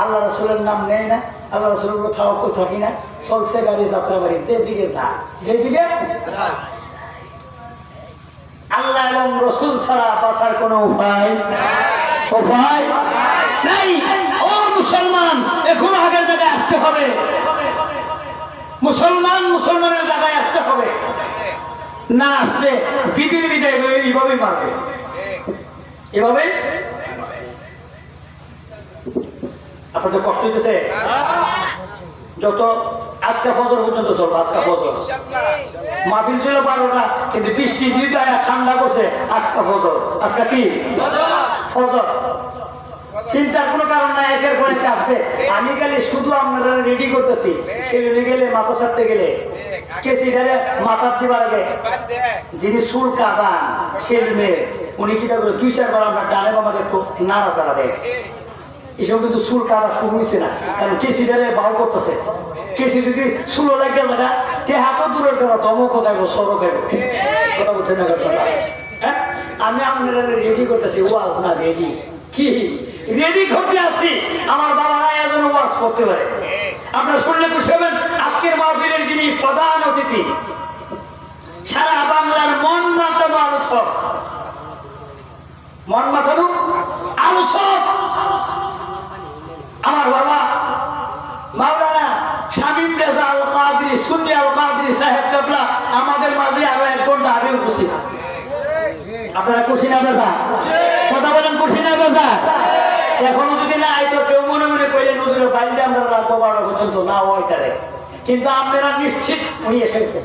আল্লাহ রাসূলের নাম নেয় না, আল্লাহ রাসূলের উপর তাওয়াক্কুল থাকি না, চলছে গাড়ি যাত্রা বাড়ি, যেদিকে যা যেদিকে আল্লাহ এবং রসুল ছাড়া বাঁচার কোনো উপায় নাই। ও মুসলমান, এখন আগের জায়গায় আসতে হবে। মুসলমানের জায়গায় আসতে হবে, না আসলে বিদির বিদায় এইভাবেই মারবে, এভাবে। আপনাদের কষ্ট হইতেছে? যত আজকে ফজর পর্যন্ত চলবো, আজকে ফজর মাহফিল ছিল 12টা, কিন্তু বৃষ্টি দিতে ঠান্ডা করছে। আজকে ফজর, আজকে কি ফজর, চিন্তার কোনো কারণ নাই, একের পর একটা আসবে। আমি খালি শুধু আপনারা রেডি করতেছি। সেলুনে গেলে মাথা ছাড়তে গেলে কেসিটারে মাথার দিবার আগে যিনি চুল কাটান সেলুনে, উনি কিটা করে 2-4 বার আমরা ডানে বামাদের একটু নাড়াচাড়া দেয়। এসব কিন্তু চুল কাটা শুরু হয়েছে না, কারণ কেসিটারে বাউ করতেছে। কেসি যদি চুলো লাগিয়ে দেখা তে হাতও দূরের কথা, দমকও খাইব, সরও খাইব। কথা বলছেন না? হ্যাঁ, আমি আপনারা রেডি করতেছি, ওয়াজ না রেডি, কি রেডি করতে আসি। আমার বাবারা যেন ওয়াজ করতে পারে। আপনারা শুনলে খুশি হবেন। আজকের মাহফিলের যিনি প্রধান অতিথি, সারা বাংলার মন মাতানো আলোচক, মন মাতানো আলোচক আমার বাবা মাওলানা শামীম রেজা আল কাদরি, সুন্নি আল কাদরি সাহেব কেবলা আমাদের মাঝে আরো 1 ঘন্টা আগে উপস্থিত। আপনারা খুশি না বেজা? কথা বলেন, খুশি না বেজা? এখনো যদি না আইতো কেউ মনে মনে কইলেন হুজুরের বাইরে আমরা রাখবো 12 পর্যন্ত, না হয় তারে, কিন্তু আপনারা নিশ্চিত উনি এসেছে।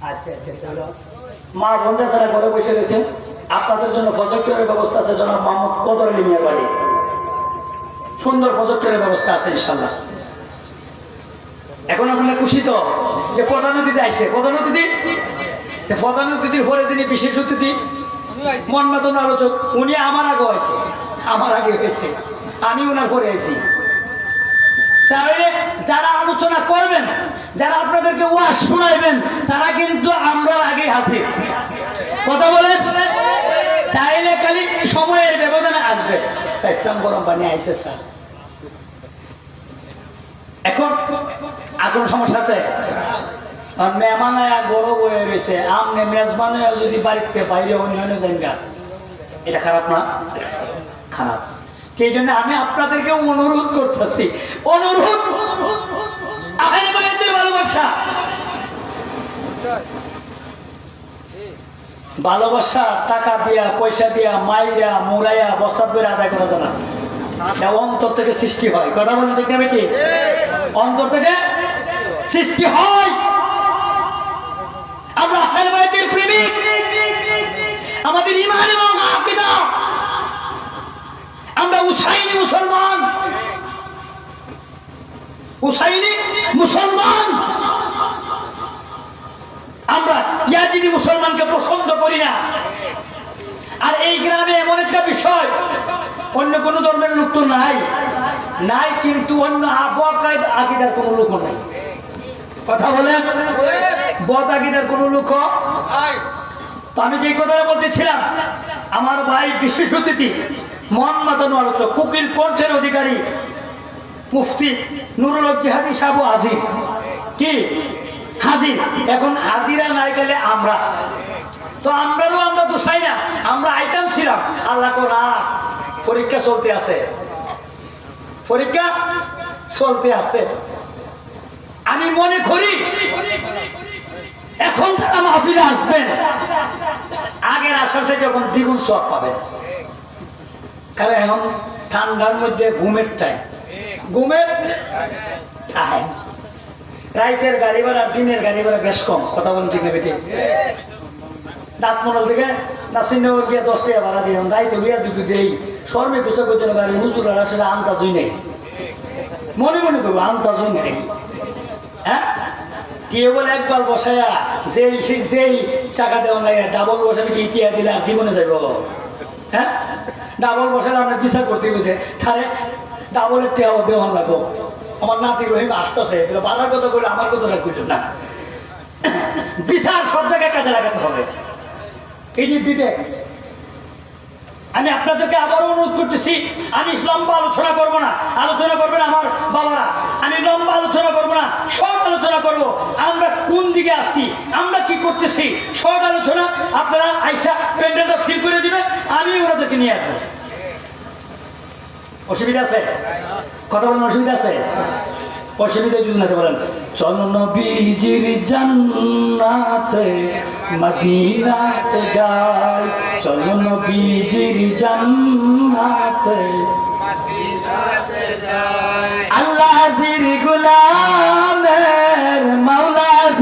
আচ্ছা আচ্ছা, চলো। মা বোনটা ছাড়া ঘরে বসে গেছেন, আপনাদের জন্য প্রজেক্টরের ব্যবস্থা আছে। জনাব মোহাম্মদ কদর আলী মিয়ার বাড়ি সুন্দর প্রজেক্টরের ব্যবস্থা আছে ইনশাল্লাহ। এখন আপনারা খুশি তো যে প্রধান অতিথি আইসে? প্রধান অতিথির পরে যিনি বিশেষ অতিথি মন মাতানো আলোচক, উনি আমার আগে আছে, আমার আগে হয়েছে, আমি ওনার পরে আইছি। তাহলে যারা আলোচনা করবেন, যারা আপনাদেরকে ওয়াজ শোনাইবেন, তারা কিন্তু আমরা আগে হাজির। কথা বলেন, তাইলে খালি সময়ের ব্যবধানে আসবে। ইসলাম গরম পানি আইসে স্যার, এখন আর কোনো সমস্যা আছে? মেহমান বড় বয়ে রয়েছে, আমনে মেজবান যদি বাড়িতে বাইরে অন্যান্য জায়গা, এটা খারাপ না? খারাপ। সেই জন্য আমি আপনাদেরকে অনুরোধ করতেছি, অনুরোধ, আহলে বাইতের ভালোবাসা, ভালোবাসা টাকা দিয়া, পয়সা দিয়া, মাইরা মুড়াইয়া বস্তা করে আদায় করা যায় না। অন্তর থেকে সৃষ্টি হয়। কথা বলেন ঠিক না বেটি? অন্তর থেকে সৃষ্টি হয়। আমরা আহলে বাইতের প্রেমিক, আমাদের ঈমান এবং আকীদা, আমরা হুসাইনি মুসলমান, হুসাইনি মুসলমান। আমরা ইয়াজিদি মুসলমানকে পছন্দ করি না। আর এই গ্রামে এমন একটা বিষয়, অন্য কোন ধর্মের লোক তো নাই, কিন্তু অন্য আকীদার কোন লোক নাই। কথা বলেন, বদ আকীদার কোন লোক। তো আমি যে কথাটা বলতেছিলাম, আমার ভাই বিশেষ অতিথি, মন মাতানো আলোচক, কোকিল কণ্ঠের অধিকারী মুফতি নুরুল হক জিহাদি সাহেব হাজির। কি হাজির? এখন হাজিরা নাই গেলে আমরা তো আমরা দোষাই না, আমরা আইটেম ছিলাম। আল্লাহ করা পরীক্ষা চলতে আছে, পরীক্ষা চলতে আছে। আমি মনে করি এখন যারা মাহফিলে আসবেন, আগের আসার থেকে এখন দ্বিগুণ সওয়াব পাবেন। কারণ এখন ঠান্ডার মধ্যে ঘুমের টাইম, রাইতের গাড়ি ভাড়া, দিনের গাড়ি ভাড়া বেশ কম। কথা বলেন ঠিক না বেটি? দাঁত মন্ডল থেকে নাসিরনগর গিয়ে 10 টাকা ভাড়া দিয়ে রাইতে গিয়া যদি দেই, শর্মে খুশা করতে পারি, হুজুর আর আসলে আন্দাজই নেই, মনে করবো আন্দাজই নেই। হ্যাঁ, কেউ বলে একবার বসায়া যেই টাকা দেওয়া লাগে, ডাবল বসালে কি টিয়া দিলে আর জীবনে যাইব? হ্যাঁ, ডাবল বসালে আমরা বিচার করতে গেছে, তাহলে ডাবলের টিয়াও দেওয়া লাগবো। আমার নাতি রহিম আসতেছে, বাড়ার কথা বলে আমার কথাটা কইল না। বিচার সব জায়গায় কাজে লাগাতে হবে, এটি বিবেক। আমি আপনাদেরকে আবারও অনুরোধ করতেছি, আমি লম্বা আলোচনা করব না, আলোচনা করবেন আমার বাবারা। আমি লম্বা আলোচনা করব না, শর্ট আলোচনা করব। আমরা কোন দিকে আছি, আমরা কি করতেছি, শর্ট আলোচনা। আপনারা আইসা প্যান্ডেলটা ফিল করে দিবেন, আমি ওনাদেরকে নিয়ে আসবো। অসুবিধা আছে? কথা বলেন, অসুবিধা আছে? অসুবিধা যদি না বলেন, চল নবীজির জান্নাতে মদিনাতে যাই, চল নবীজির জান্নাতে মদিনাতে যাই। আল্লাহর গোলামের মাওলার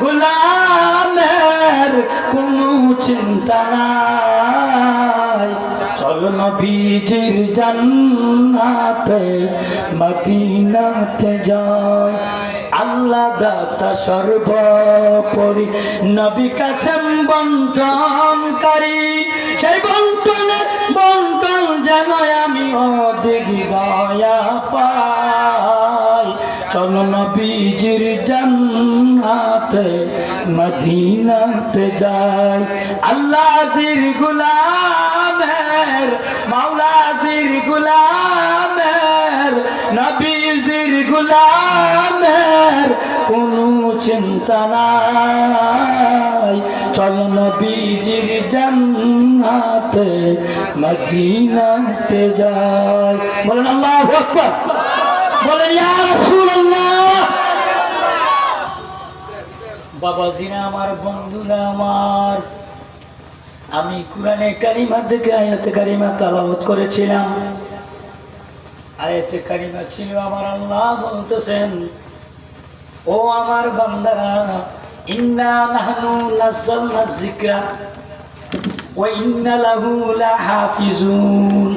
গোলামের কোনো চিন্তা নাই, চল নবীজির জান্নাতে মদিনাতে যাই। আল্লাহ দাতা সর্বোপরি, নবী কাসেম বন্টনকারী, সেই বন্টন যেন আমি অধিক দয়া পাই, চল নবীজির জান্নাতে মদিনাতে যাই। আল্লাহর গোলামের মাওলার গোলামের নবীজির গোলামের কোনো চিন্তা নাই, চল নবীজির জান্নাতে মদিনাতে যাই। বলেন আল্লাহু আকবার, বলেন ইয়া রাসূলুল্লাহ। বাবাজিরা আমার, বন্ধুরা আমার, আমি কুরআনে কারিমা থেকে আয়াতে কারিমা তেলাওয়াত করেছিলাম। আয়াতে কারিমা ছিল, আমার আল্লাহ বলতেছেন, ও আমার বান্দারা, ইন্না নাহনু নাযালনা যিকরা ওয়া ইন্না লাহু লাহাফিজুন।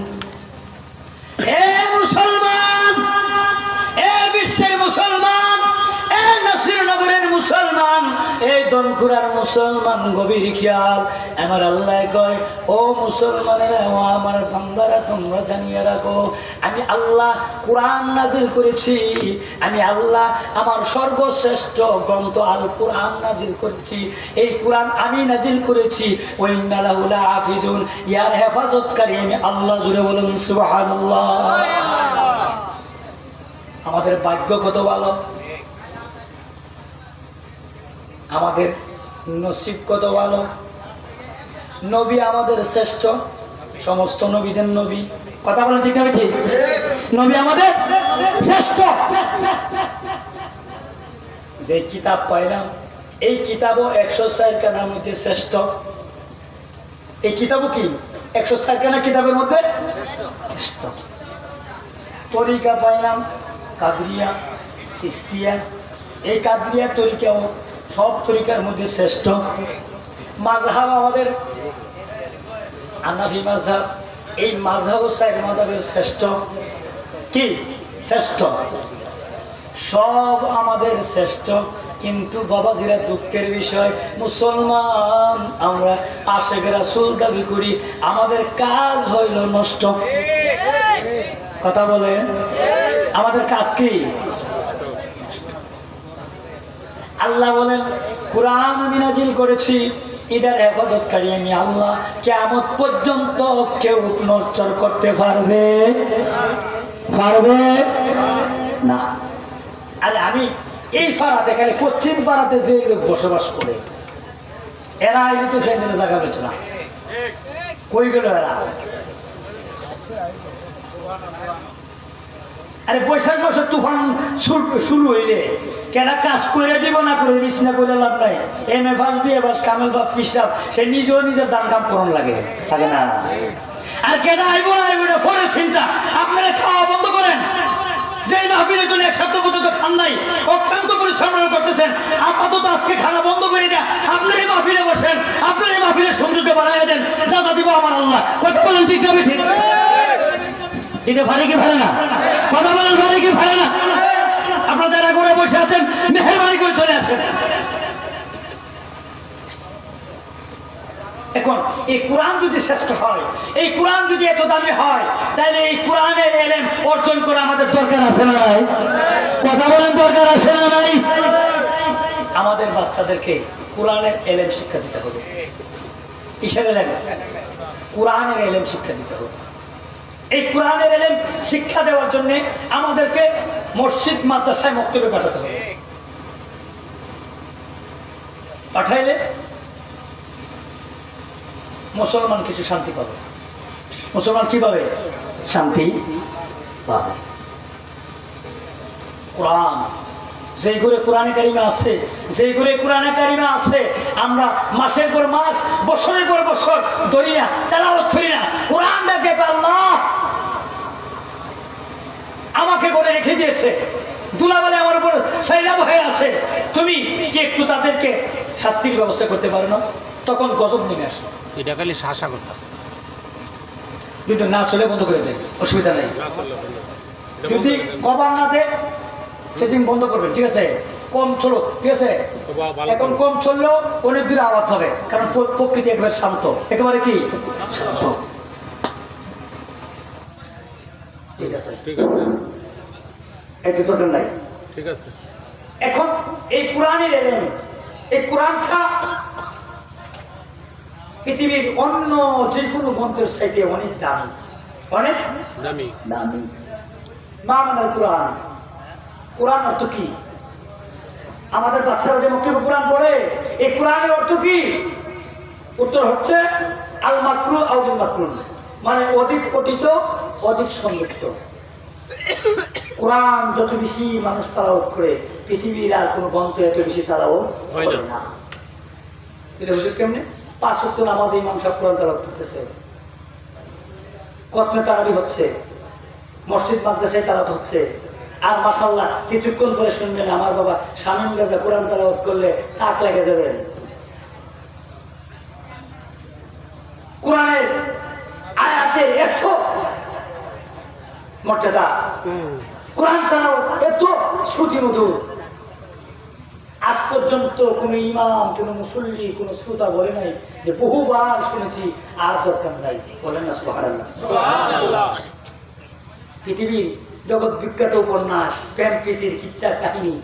হে মুসলমান, এ বিশ্বের মুসলমান, এ নসিরনগরের মুসলমান, এই দনকুরার মুসলমান, গভীর খেয়াল। আমার আল্লাহ কয়, ও মুসলমানেরা, ও আমার বান্দারা, তোমরা জানিয়ে রাখো, আমি আল্লাহ কোরআন নাজিল করেছি। আমি আল্লাহ আমার সর্বশ্রেষ্ঠ গ্রন্থ আল কোরআন নাজিল করেছি। এই কোরআন আমি নাজিল করেছি। ওয়া ইন্না লাহু লাহাফিজুন, ইয়ার হেফাজতকারী আমি আল্লাহ। জুড়ে বলুন সুবহানাল্লাহ। আমাদের ভাগ্য কত ভালো, আমাদের নসিব কত ভালো। নবী আমাদের শ্রেষ্ঠ, সমস্ত নবীদের নবী। কথা বলেন ঠিক না ঠিক? নবী আমাদের শ্রেষ্ঠ। যে কিতাব পাইলাম, এই কিতাবও 104 খানার মধ্যে শ্রেষ্ঠ। এই কিতাবও কি 104 খানা কিতাবের মধ্যে শ্রেষ্ঠ। তরিকা পাইলাম, কাদরিয়া, চিশতিয়া। এই কাদরিয়া তরিকাও সব তরিকার মধ্যে শ্রেষ্ঠ। মাযহাব আমাদের হানাফি মাযহাব, এই মাযহাবও 4 মাযহাবের শ্রেষ্ঠ। কি শ্রেষ্ঠ? সব আমাদের শ্রেষ্ঠ। কিন্তু বাবাজিরা, দুঃখের বিষয়, মুসলমান আমরা আশিক রাসূল দাবি করি, আমাদের কাজ হইল নষ্ট। কথা বলে, আমাদের কাজ কি? আল্লাহ বলেন, কোরআন আমি নাজিল করেছি, এটার হেফাজতকারী আমি আল্লাহ। কিয়ামত পর্যন্ত কেউ নড়চড় করতে পারবে না। আরে আমি এই পাড়াতে, খালি পশ্চিম পাড়াতে যে লোক বসবাস করে, এরা আইলে তো সেই জায়গা পেত না। কই গেল এরা? আরে বৈশাখ মাসের তুফান শুরু হইলে কেনা কাজ করে দিব না করে বিছনা করে লাভ নাই। এম এ ফাস, বি এ ফাস, কামেল বা ফিসাব, সে নিজেও নিজের দাম কাম করন লাগে, থাকে না? আর কেনা আইব না আইব না পরের চিন্তা। আপনারা খাওয়া বন্ধ করেন। যে মাহফিলের জন্য 1 সপ্তাহ পর্যন্ত খান নাই, অত্যন্ত পরিশ্রম করতেছেন, আপাতত আজকে খানা বন্ধ করে দেন। আপনার এই মাহফিলে বসেন, আপনার এই মাহফিলের সৌন্দর্য বাড়াইয়া দেন, যা দিব আমার আল্লাহ। কথা বলেন ঠিক না? ঠিক এটা ভারী কি ভালো না? কথা বলেন, ভারী কি ভালো না? আপনারা যারা ঘরে বসে আছেন, মেহেরবানি করে চলে আসেন। এখন এই কোরআন যদি শ্রেষ্ঠ হয়, এই কোরআন যদি এত দামি হয়, তাহলে এই কোরআনের ইলম অর্জন করা আমাদের দরকার আছে না নাই? কথা বলেন, দরকার আছে না নাই? আমাদের বাচ্চাদেরকে কোরআনের ইলম শিক্ষা দিতে হবে। কিসের ইলম? কোরআনের এলেম শিক্ষা দিতে হবে। এই কোরআনের এলেম শিক্ষা দেওয়ার জন্য আমাদেরকে মসজিদ মাদ্রাসায় মক্তবে পাঠাতে হবে। পাঠাইলে মুসলমান কিছু শান্তি পাবে। মুসলমান কি পাবে? শান্তি পাবে। কোরআন যেই ঘরে কোরআনে কারিমা আছে, যেই ঘরে কোরআনে কারিমা আছে, আমরা মাসের পর মাস, বছরের পর বছর ধরি না, তেলাওয়াত করি না। কোরআন ডাকে আল্লাহ আমাকে করে রেখে দিয়েছে, দুলাবালে আমার উপর সাইরাব হয়ে আছে, তুমি কি একটু তাদেরকে শাস্তির ব্যবস্থা করতে পারো না? তখন গজব নেমে আসে। এটা খালি শাসা করতেছে, কিন্তু না চলে বন্ধ করে দেয়, অসুবিধা নেই। যদি কভার না দেয় সেদিন বন্ধ করবেন, ঠিক আছে? কম চলো, ঠিক আছে? এখন কম চললেও অনেক দূরে আওয়াজ হবে, কারণ প্রকৃতি একেবারে শান্ত, একেবারে কি শান্ত। ঠিক আছে, ঠিক আছে, একটু তোটেন নাই, ঠিক আছে। এখন এই কোরআনের এলেন, এই কোরআনটা পৃথিবীর অন্য যে কোনো গ্রন্থের চাইতে অনেক দামি, অনেক দামি দামি। মা মানার কোরআন, কোরআন অর্থ কি? আমাদের বাচ্চারা যে মক্তবে কোরআন পড়ে, এই কোরআনের অর্থ কি? উত্তর হচ্ছে আল মাকরু আউল মাকরুন, মানে অধিক পঠিত, অধিক সংযুক্ত। কোরআন যত বেশি মানুষ তালাওয়াত করে, পৃথিবীর আর কোনো গ্রন্থ এত বেশি তালাওয়াত হয় না। এটা হচ্ছে কেমনে? 5 ওয়াক্ত নামাজে ইমাম সাহেব কোরআন তালাওয়াত করতেছে, খতমে তারাবি হচ্ছে, মসজিদ মাদ্রাসায় তালাওয়াত হচ্ছে। আর মাশাআল্লাহ কিছুক্ষণ পরে শুনবেন আমার বাবা শামীম গাজা কোরআন তালাওয়াত করলে তাক লেগে যাবেন। কোরআনের আয়াতের এত মর্যাদা, কোরআন তালাওয়াত এত শ্রুতিমধুর, আজ পর্যন্ত কোনো ইমাম, কোনো মুসল্লি, কোনো শ্রোতা বলে নাই যে বহুবার শুনেছি আর দরকার নাই। বলেন না সুবহানাল্লাহ। পৃথিবীর জগৎ বিখ্যাত উপন্যাস, প্রেম প্রীতির কিচ্ছা কাহিনী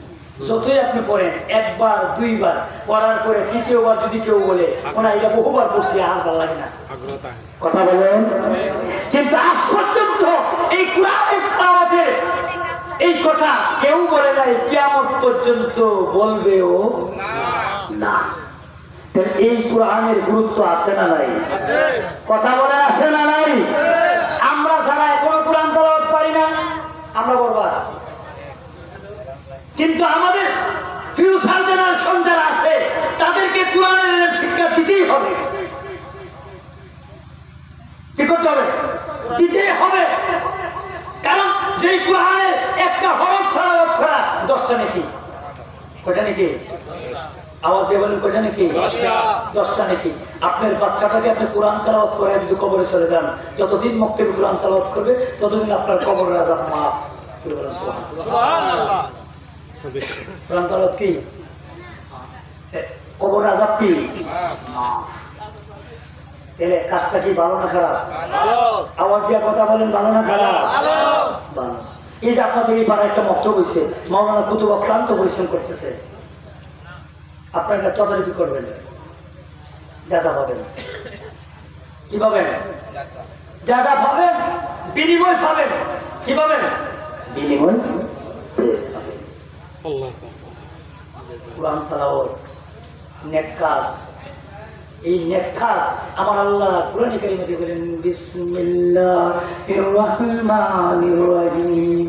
যতই আপনি পড়েন, একবার দুইবার পড়ার পরে তৃতীয়বার যদি কেউ বলে ওনা এটা বহুবার পড়ছি আর ভালো লাগে না, কথা বলেন। কিন্তু আজ পর্যন্ত এই কোরআনের তেলাওয়াতের এই কথা কেউ বলে নাই, কিয়ামত পর্যন্ত বলবেও না। এই কোরআনের গুরুত্ব আছে না নাই? কথা বলে আছে না নাই? আমরা ছাড়া এখনো কোরআন তেলাওয়াত পারি না, আমরা বরবাদ। কিন্তু আমাদের ফিউচার জেনারেশন যারা আছে তাদেরকে কোরআনের শিক্ষা দিতেই হবে। কি করতে হবে? দিতেই হবে। কারণ যেই কোরআনের একটা হরফ তেলাওয়াত করা 10টা নেকি। কয়টা নেকি? আওয়াজ দিয়ে বলেন কয়টা নেকি? 10টা নেকি। আপনার বাচ্চাটাকে আপনি কোরআন তেলাওয়াত করে যদি কবরে চলে যান, যতদিন মক্তবে কোরআন তেলাওয়াত করবে ততদিন আপনার কবরের আযাব মাফ। সুবহানাল্লাহ। কোরআন তেলাওয়াত কি? কবরের আযাব কি? মাফ। তাহলে কাজটা কি ভালো না খারাপ? আওয়াজ দিয়ে কথা বলেন, ভালো না খারাপ? ভালো। এই যে আপনাদের এই পাড়ায় একটা মক্তব হয়েছে, মাওলানা কুতুব ক্লান্ত পরিশ্রম করতেছে, আপনারা তদারকি করবেন, যা যা পাবেন। কি পাবেন? যা যা পাবেন বিনিময় পাবেন। কি পাবেন? বিনিময়। কোরআন তেলাওয়াত নেক কাজ, এই নেক কাজ আমার আল্লাহ কোরআনে কারিমে বলেন বিসমিল্লাহির রহমানির রহিম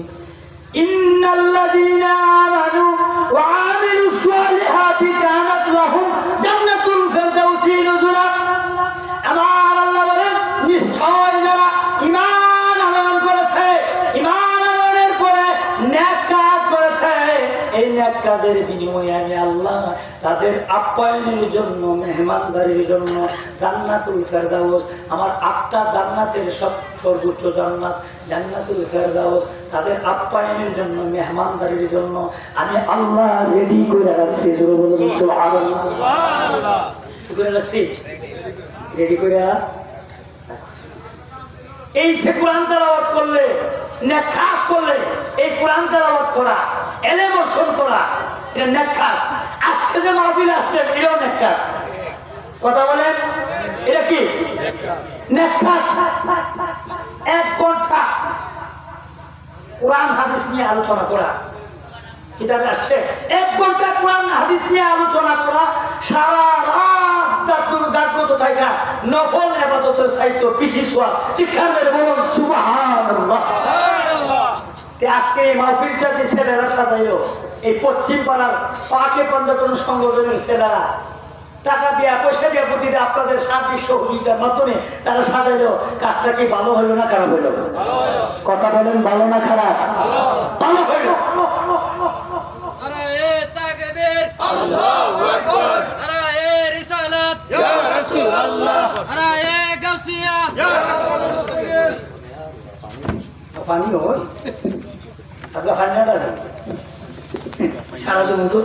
ইন্নাল্লাযীনা আমানু ওয়া আমিলুস সালিহাতি কানাত লাহুম জান্নাতুল ফিরদাউসি নুজুলা। আমার আল্লাহ বলেন নিশ্চয় যারা ঈমান আনয়ন করেছে, ঈমান আনয়নের পরে নেক কাজ করেছে, এই নেক কাজের বিনিময়ে আমি আল্লাহ তাদের আপ্যায়নের জন্য, মেহমানদারির জন্য জান্নাতুল ফেরদাউস, আমার 8টা জান্নাতের সর্বোচ্চ জান্নাত জান্নাতুল ফেরদাউস, তাদের আপ্যায়নের জন্য, মেহমানদারির জন্য আমি আল্লাহ রেডি করে রাখছি। সুবহানাল্লাহ। কি করে রাখছি? রেডি করে রাখছি। এই সে কোরআন তেলাওয়াত করলে, নেক কাজ করলে, এই কোরআন তেলাওয়াত করা, ইলম অর্জন করা, এটা নেক কাজ। আজকে যে মাহফিল আসছেন এটাও নেক কাজ। কথা বলেন, এটা কি নেক্সাস 1 ঘন্টা কোরআন হাদিস নিয়ে আলোচনা করা, কিতাবে আসছে 1 ঘন্টা কোরআন হাদিস নিয়ে আলোচনা করা, সারা রাত জাগ্রত থাকা, নফল ইবাদতের চাইতে বেশি সওয়াব। চিৎকার মেরে বলুন সুবহানাল্লাহ। আজকে এই মাহফিলটা যে ছেলেরা সাজাইলো, এই পশ্চিম পাড়ার পাকে পঞ্চায়েত সংগঠনের ছেলেরা টাকা দিয়া পয়সা দিয়া প্রতিটা আপনাদের সার্বিক সহযোগিতার মাধ্যমে তারা সাজাইলো, কাজটা কি ভালো হইলো না খারাপ হইলো? কথা বলেন, ভালো না খারাপ? ভালো হইলো। পানি হয় আজকে, পানি সারা জমি তো